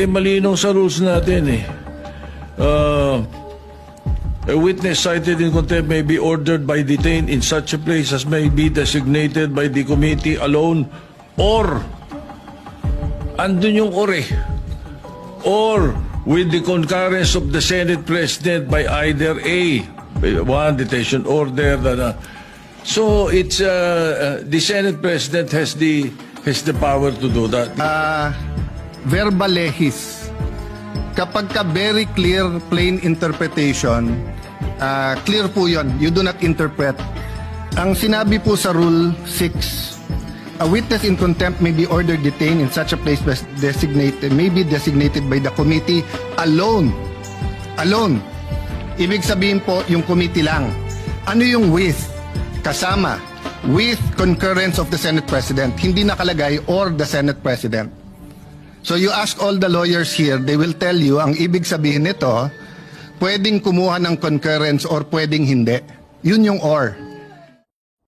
malinaw sa rules natin eh. A witness cited in contempt may be ordered by detained in such a place as may be designated by the committee alone or andun yung or eh. Or with the concurrence of the Senate President by either A, one detention order. So it's the Senate President has the power to do that. Verba lehis. Kapag ka very clear, plain interpretation, clear po yun. You do not interpret. Ang sinabi po sa Rule 6, a witness in contempt may be ordered detained in such a place may be designated by the committee alone. Alone. Ibig sabihin po, yung committee lang. Ano yung with? Kasama. With concurrence of the Senate President. Hindi nakalagay or the Senate President. So you ask all the lawyers here, they will tell you, ang ibig sabihin nito, pwedeng kumuha ng concurrence or pwedeng hindi. Yun yung or.